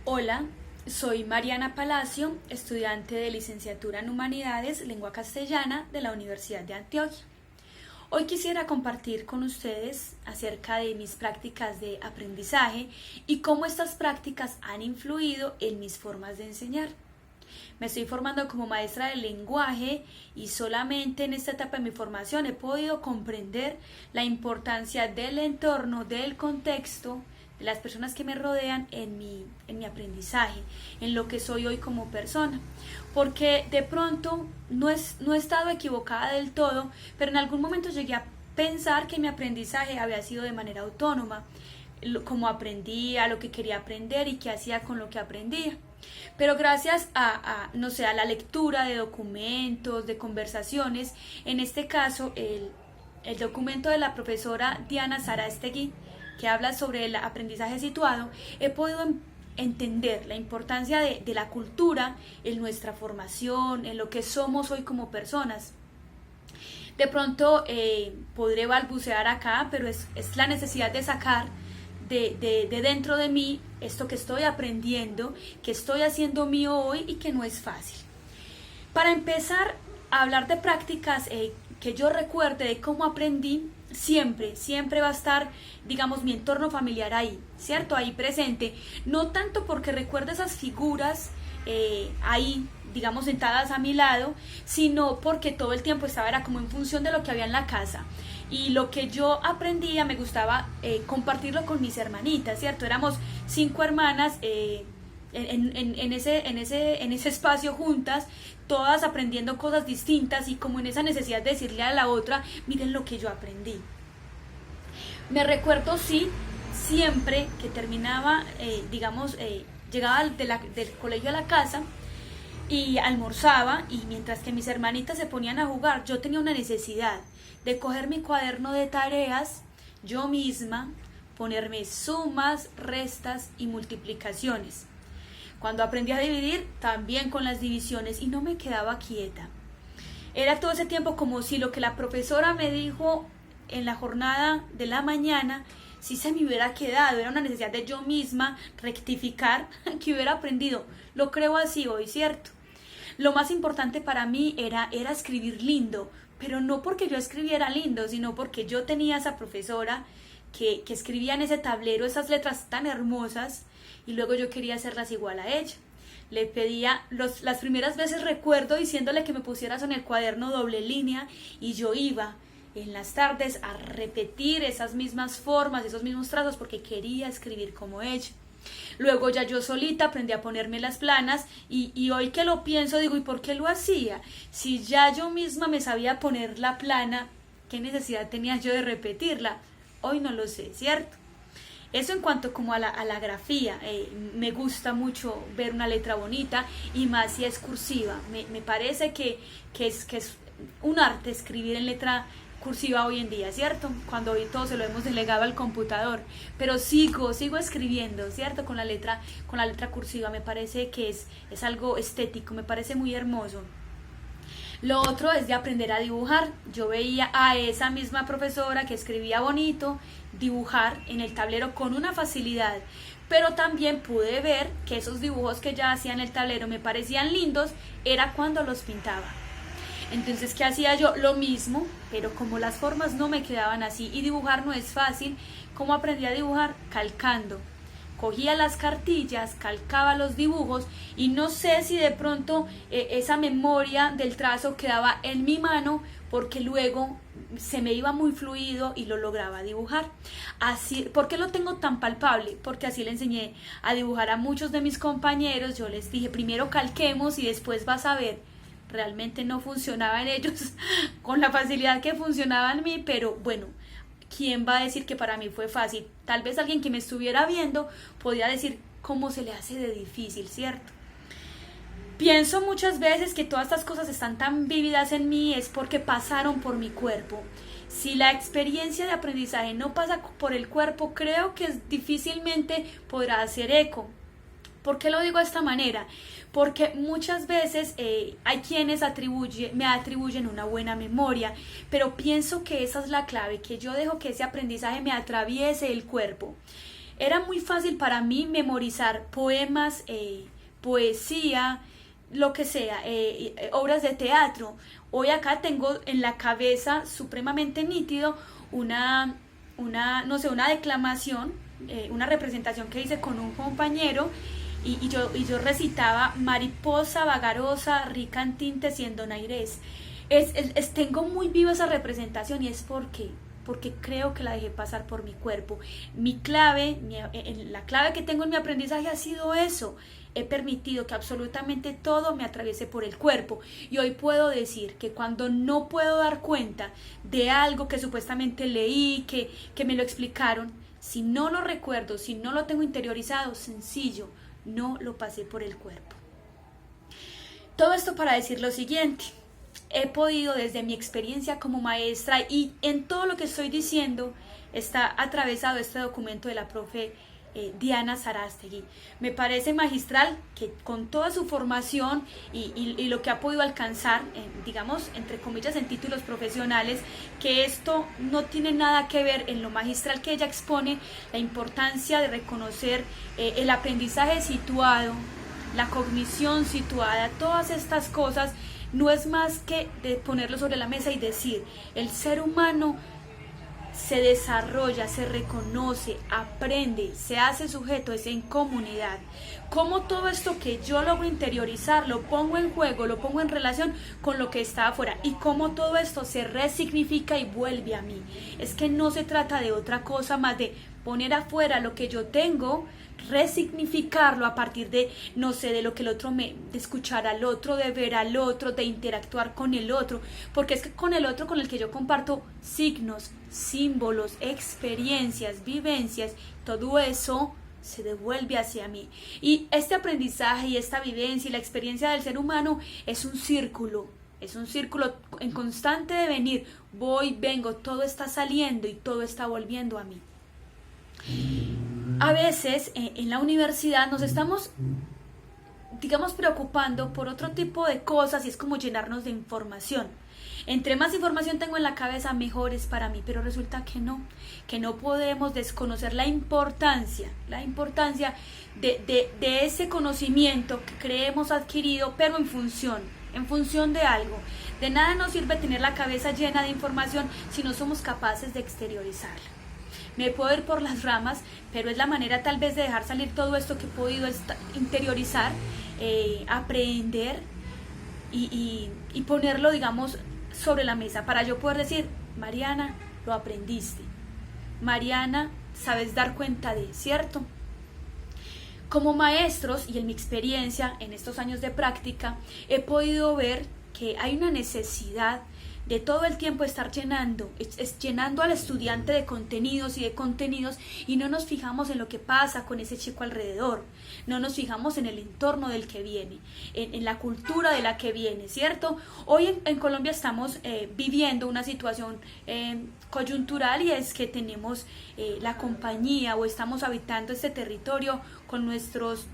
Hola, soy Mariana Palacio, estudiante de licenciatura en Humanidades, Lengua Castellana de la Universidad de Antioquia. Hoy quisiera compartir con ustedes acerca de mis prácticas de aprendizaje y cómo estas prácticas han influido en mis formas de enseñar. Me estoy formando como maestra de lenguaje y solamente en esta etapa de mi formación he podido comprender la importancia del entorno, del contexto, de las personas que me rodean en mi aprendizaje, en lo que soy hoy como persona. Porque de pronto no he estado equivocada del todo, pero en algún momento llegué a pensar que mi aprendizaje había sido de manera autónoma, cómo aprendía, lo que quería aprender y qué hacía con lo que aprendía. Pero gracias no sé, a la lectura de documentos, de conversaciones, en este caso el documento de la profesora Diana Sarastegui, que habla sobre el aprendizaje situado, he podido entender la importancia de la cultura en nuestra formación, en lo que somos hoy como personas. De pronto podré balbucear acá, pero es la necesidad de sacar de dentro de mí esto que estoy aprendiendo, que estoy haciendo mío hoy y que no es fácil. Para empezar a hablar de prácticas que yo recuerde de cómo aprendí, siempre va a estar, digamos, mi entorno familiar ahí, ¿cierto? Ahí presente, no tanto porque recuerde esas figuras ahí, digamos, sentadas a mi lado, sino porque todo el tiempo era como en función de lo que había en la casa. Y lo que yo aprendía me gustaba compartirlo con mis hermanitas, ¿cierto? Éramos 5 hermanas en ese espacio juntas, todas aprendiendo cosas distintas y como en esa necesidad de decirle a la otra, miren lo que yo aprendí. Me recuerdo, sí, siempre que terminaba, llegaba del colegio a la casa y almorzaba, y mientras que mis hermanitas se ponían a jugar, yo tenía una necesidad de coger mi cuaderno de tareas yo misma, ponerme sumas, restas y multiplicaciones. Cuando aprendí a dividir, también con las divisiones, y no me quedaba quieta. Era todo ese tiempo como si lo que la profesora me dijo en la jornada de la mañana, si se me hubiera quedado. Era una necesidad de yo misma rectificar que hubiera aprendido. Lo creo así hoy, ¿cierto? Lo más importante para mí era escribir lindo, pero no porque yo escribiera lindo, sino porque yo tenía esa profesora que escribía en ese tablero esas letras tan hermosas, y luego yo quería hacerlas igual a ella. Le pedía, las primeras veces recuerdo diciéndole que me pusieras en el cuaderno doble línea, y yo iba en las tardes a repetir esas mismas formas, esos mismos trazos, porque quería escribir como ella. Luego ya yo solita aprendí a ponerme las planas, y hoy que lo pienso digo, ¿y por qué lo hacía? Si ya yo misma me sabía poner la plana, ¿qué necesidad tenía yo de repetirla? Hoy no lo sé, ¿cierto? Eso en cuanto como a la grafía, me gusta mucho ver una letra bonita, y más si es cursiva. Me parece que es un arte escribir en letra cursiva hoy en día, ¿cierto? Cuando hoy todo se lo hemos delegado al computador, pero sigo escribiendo, ¿cierto? Con la letra cursiva. Me parece que es algo estético, me parece muy hermoso. Lo otro es de aprender a dibujar. Yo veía a esa misma profesora que escribía bonito dibujar en el tablero con una facilidad, pero también pude ver que esos dibujos que ella hacía en el tablero me parecían lindos, era cuando los pintaba. Entonces, ¿qué hacía yo? Lo mismo, pero como las formas no me quedaban así, y dibujar no es fácil, ¿cómo aprendí a dibujar? Calcando. Cogía las cartillas, calcaba los dibujos, y no sé si de pronto esa memoria del trazo quedaba en mi mano, porque luego se me iba muy fluido y lo lograba dibujar. Así, ¿por qué lo tengo tan palpable? Porque así le enseñé a dibujar a muchos de mis compañeros. Yo les dije, primero calquemos y después vas a ver. Realmente no funcionaba en ellos con la facilidad que funcionaba en mí, pero bueno, ¿quién va a decir que para mí fue fácil? Tal vez alguien que me estuviera viendo podría decir cómo se le hace de difícil, ¿cierto? Pienso muchas veces que todas estas cosas están tan vívidas en mí es porque pasaron por mi cuerpo. Si la experiencia de aprendizaje no pasa por el cuerpo, creo que difícilmente podrá hacer eco. ¿Por qué lo digo de esta manera? Porque muchas veces hay quienes me atribuyen una buena memoria, pero pienso que esa es la clave, que yo dejo que ese aprendizaje me atraviese el cuerpo. Era muy fácil para mí memorizar poemas, poesía, lo que sea, obras de teatro. Hoy acá tengo en la cabeza supremamente nítido no sé, una declamación, una representación que hice con un compañero y yo recitaba: mariposa vagarosa, rica en tintes y en donaires. Tengo muy viva esa representación, y es porque creo que la dejé pasar por mi cuerpo. La clave que tengo en mi aprendizaje ha sido eso. He permitido que absolutamente todo me atraviese por el cuerpo, y hoy puedo decir que cuando no puedo dar cuenta de algo que supuestamente leí, que me lo explicaron, si no lo recuerdo, si no lo tengo interiorizado, sencillo, no lo pasé por el cuerpo. Todo esto para decir lo siguiente: he podido, desde mi experiencia como maestra, y en todo lo que estoy diciendo está atravesado este documento de la profe Diana Sarastegui. Me parece magistral que con toda su formación y lo que ha podido alcanzar, digamos, entre comillas, en títulos profesionales, que esto no tiene nada que ver en lo magistral que ella expone, la importancia de reconocer el aprendizaje situado, la cognición situada, todas estas cosas. No es más que de ponerlo sobre la mesa y decir: el ser humano se desarrolla, se reconoce, aprende, se hace sujeto, es en comunidad. Como todo esto que yo logro interiorizar, lo pongo en juego, lo pongo en relación con lo que está afuera, y cómo todo esto se resignifica y vuelve a mí. Es que no se trata de otra cosa más de poner afuera lo que yo tengo, resignificarlo a partir de, no sé, de lo que el otro de escuchar al otro, de ver al otro, de interactuar con el otro, porque es que con el otro con el que yo comparto signos, símbolos, experiencias, vivencias, todo eso se devuelve hacia mí. Y este aprendizaje y esta vivencia y la experiencia del ser humano es un círculo en constante devenir. Voy, vengo, todo está saliendo y todo está volviendo a mí. A veces en la universidad nos estamos, digamos, preocupando por otro tipo de cosas, y es como llenarnos de información. Entre más información tengo en la cabeza, mejor es para mí, pero resulta que no podemos desconocer la importancia de ese conocimiento que creemos adquirido, pero en función de algo. De nada nos sirve tener la cabeza llena de información si no somos capaces de exteriorizarla. Me puedo ir por las ramas, pero es la manera tal vez de dejar salir todo esto que he podido interiorizar, aprender y ponerlo, digamos, sobre la mesa, para yo poder decir: Mariana, lo aprendiste. Mariana, sabes dar cuenta de, ¿cierto? Como maestros, y en mi experiencia en estos años de práctica, he podido ver que hay una necesidad de todo el tiempo estar llenando al estudiante de contenidos y no nos fijamos en lo que pasa con ese chico alrededor, no nos fijamos en el entorno del que viene, en la cultura de la que viene, ¿cierto? Hoy en Colombia estamos viviendo una situación coyuntural, y es que tenemos la compañía, o estamos habitando este territorio con nuestros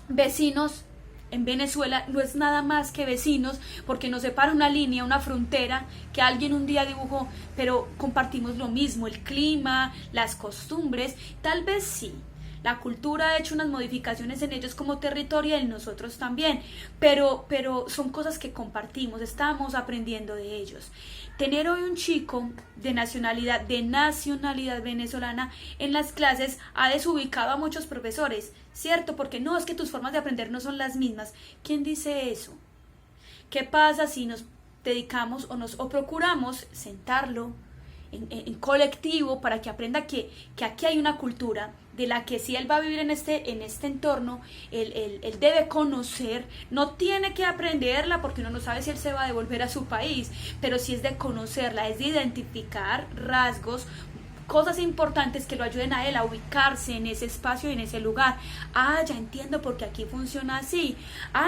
vecinos. En Venezuela no es nada más que vecinos, porque nos separa una línea, una frontera que alguien un día dibujó, pero compartimos lo mismo: el clima, las costumbres. Tal vez sí, la cultura ha hecho unas modificaciones en ellos como territorio, y en nosotros también, pero son cosas que compartimos, estamos aprendiendo de ellos. Tener hoy un chico de nacionalidad venezolana en las clases ha desubicado a muchos profesores, ¿cierto? Porque no, es que tus formas de aprender no son las mismas. ¿Quién dice eso? ¿Qué pasa si nos dedicamos o procuramos sentarlo en colectivo para que aprenda que aquí hay una cultura de la que si él va a vivir en este entorno, él debe conocer? No tiene que aprenderla, porque uno no sabe si él se va a devolver a su país, pero sí es de conocerla, es de identificar rasgos, cosas importantes que lo ayuden a él a ubicarse en ese espacio y en ese lugar. Ya entiendo por qué aquí funciona así.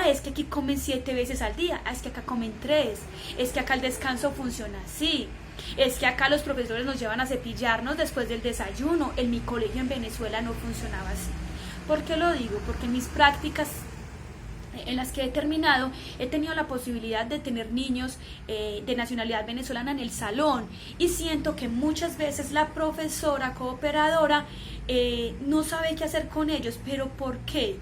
Es que aquí comen 7 veces al día. Es que acá comen 3. Es que acá el descanso funciona así. Es que acá los profesores nos llevan a cepillarnos después del desayuno. En mi colegio en Venezuela no funcionaba así. ¿Por qué lo digo? Porque en mis prácticas en las que he terminado, he tenido la posibilidad de tener niños de nacionalidad venezolana en el salón, y siento que muchas veces la profesora cooperadora no sabe qué hacer con ellos. ¿Pero por qué?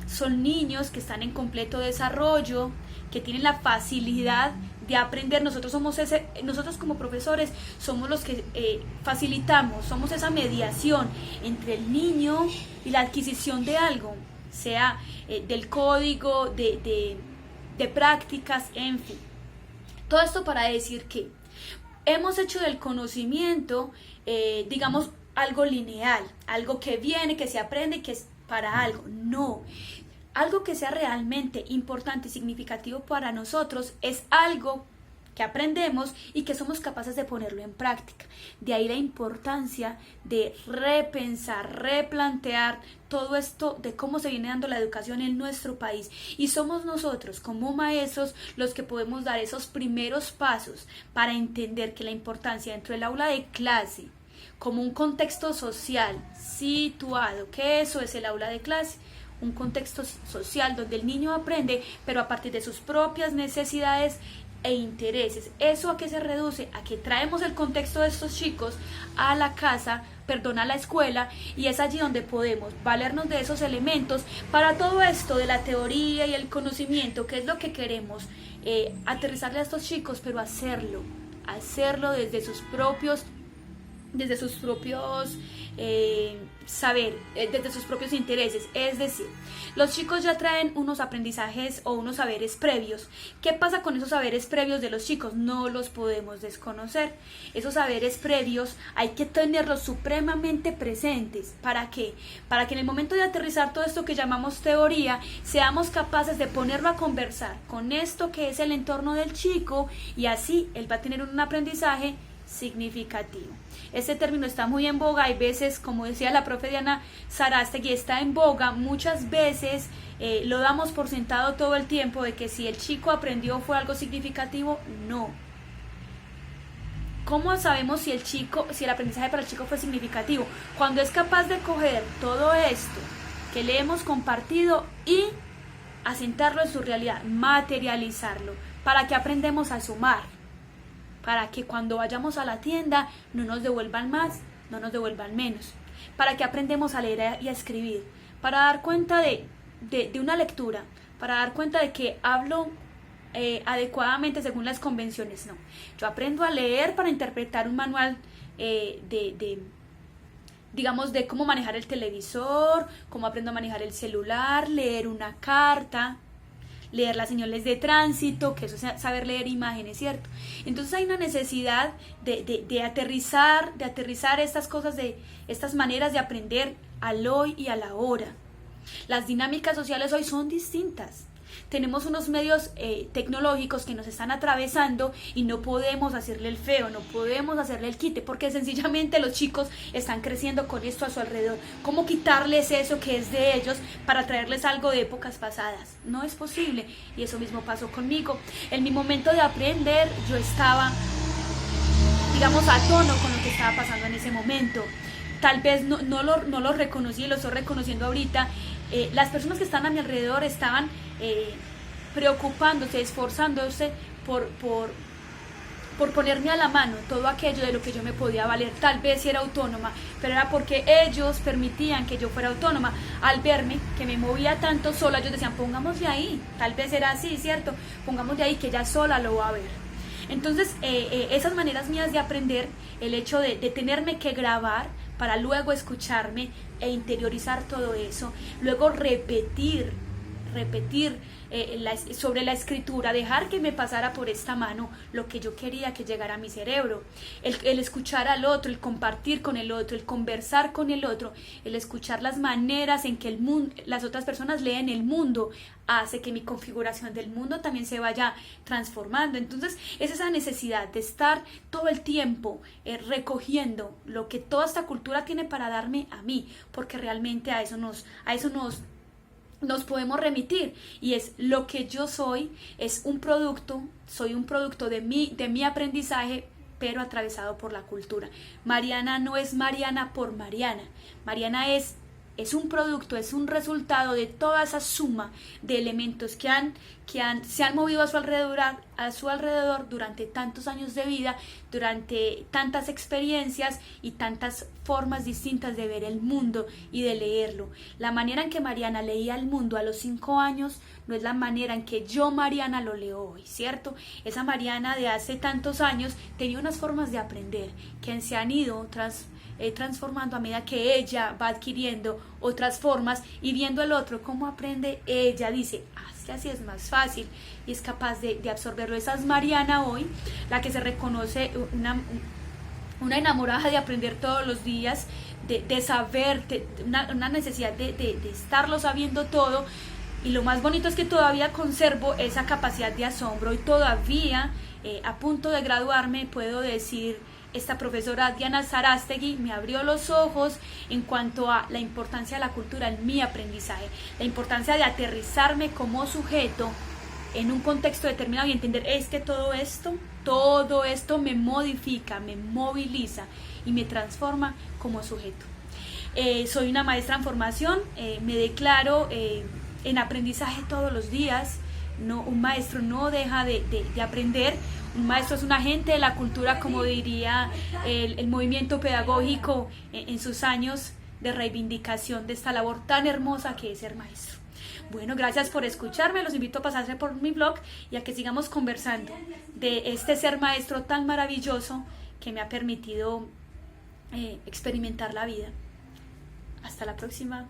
Son niños que están en completo desarrollo, que tienen la facilidad de aprender. Nosotros como profesores somos los que facilitamos, somos esa mediación entre el niño y la adquisición de algo, sea del código, de prácticas, en fin. Todo esto para decir que hemos hecho del conocimiento, digamos, algo lineal, algo que viene, que se aprende, que es para algo. No, algo que sea realmente importante y significativo para nosotros es algo que aprendemos y que somos capaces de ponerlo en práctica. De ahí la importancia de repensar, replantear todo esto de cómo se viene dando la educación en nuestro país. Y somos nosotros como maestros los que podemos dar esos primeros pasos para entender que la importancia dentro del aula de clase, como un contexto social situado, que eso es el aula de clase, un contexto social donde el niño aprende, pero a partir de sus propias necesidades e intereses. ¿Eso a qué se reduce? A que traemos el contexto de estos chicos a la casa, a la escuela, y es allí donde podemos valernos de esos elementos para todo esto de la teoría y el conocimiento, que es lo que queremos aterrizarle a estos chicos, pero hacerlo desde sus propios saber, desde sus propios intereses. Es decir, los chicos ya traen unos aprendizajes o unos saberes previos. ¿Qué pasa con esos saberes previos de los chicos? No los podemos desconocer. Esos saberes previos hay que tenerlos supremamente presentes. ¿Para qué? Para que en el momento de aterrizar todo esto que llamamos teoría, seamos capaces de ponerlo a conversar con esto que es el entorno del chico, y así él va a tener un aprendizaje significativo. Este término está muy en boga. Hay veces, como decía la profe Diana Sarastegui, está en boga. Muchas veces lo damos por sentado todo el tiempo, de que si el chico aprendió fue algo significativo. No. ¿Cómo sabemos si el aprendizaje para el chico fue significativo? Cuando es capaz de coger todo esto que le hemos compartido y asentarlo en su realidad, materializarlo. ¿Para qué aprendemos a sumar? Para que cuando vayamos a la tienda no nos devuelvan más, no nos devuelvan menos. Para que aprendemos a leer y a escribir. Para dar cuenta de una lectura. Para dar cuenta de que hablo adecuadamente según las convenciones. No. Yo aprendo a leer para interpretar un manual digamos, de cómo manejar el televisor, cómo aprendo a manejar el celular, leer una carta, leer las señales de tránsito, que eso es saber leer imágenes, ¿cierto? Entonces hay una necesidad de aterrizar estas cosas, de estas maneras de aprender al hoy y a la hora. Las dinámicas sociales hoy son distintas. Tenemos unos medios tecnológicos que nos están atravesando y no podemos hacerle el feo, no podemos hacerle el quite, porque sencillamente los chicos están creciendo con esto a su alrededor. ¿Cómo quitarles eso que es de ellos para traerles algo de épocas pasadas? No es posible, y eso mismo pasó conmigo. En mi momento de aprender yo estaba, digamos, a tono con lo que estaba pasando en ese momento. Tal vez no lo reconocí, lo estoy reconociendo ahorita. Las personas que están a mi alrededor estaban preocupándose, esforzándose por ponerme a la mano todo aquello de lo que yo me podía valer. Tal vez si era autónoma, pero era porque ellos permitían que yo fuera autónoma. Al verme que me movía tanto sola, ellos decían, pongamos de ahí. Tal vez era así, ¿cierto? Pongamos de ahí, que ella sola lo va a ver. Entonces, esas maneras mías de aprender, el hecho de tenerme que grabar para luego escucharme e interiorizar todo eso, luego repetir sobre la escritura, dejar que me pasara por esta mano lo que yo quería que llegara a mi cerebro, el escuchar al otro, el compartir con el otro, el conversar con el otro, el escuchar las maneras en que las otras personas leen el mundo, hace que mi configuración del mundo también se vaya transformando. Entonces es esa necesidad de estar todo el tiempo recogiendo lo que toda esta cultura tiene para darme a mí, porque realmente a eso nos podemos remitir, y es lo que yo soy, soy un producto de mi aprendizaje, pero atravesado por la cultura. Mariana no es Mariana por Mariana. Mariana es es un producto, es un resultado de toda esa suma de elementos que se han movido a su alrededor durante tantos años de vida, durante tantas experiencias y tantas formas distintas de ver el mundo y de leerlo. La manera en que Mariana leía el mundo a los 5 años no es la manera en que yo, Mariana, lo leo hoy, ¿cierto? Esa Mariana de hace tantos años tenía unas formas de aprender que se han ido transformando a medida que ella va adquiriendo otras formas y viendo el otro cómo aprende. Ella dice, es que así es más fácil, y es capaz de absorberlo. Esa es Mariana hoy, la que se reconoce una enamorada de aprender todos los días, de saber, una necesidad de estarlo sabiendo todo. Y lo más bonito es que todavía conservo esa capacidad de asombro, y todavía a punto de graduarme puedo decir, esta profesora Diana Sarastegui me abrió los ojos en cuanto a la importancia de la cultura en mi aprendizaje, la importancia de aterrizarme como sujeto en un contexto determinado y entender, es que todo esto me modifica, me moviliza y me transforma como sujeto. Soy una maestra en formación, me declaro en aprendizaje todos los días. Un maestro no deja de aprender. Un maestro es un agente de la cultura, como diría el movimiento pedagógico en sus años de reivindicación de esta labor tan hermosa que es ser maestro. Bueno, gracias por escucharme, los invito a pasarse por mi blog y a que sigamos conversando de este ser maestro tan maravilloso que me ha permitido experimentar la vida. Hasta la próxima.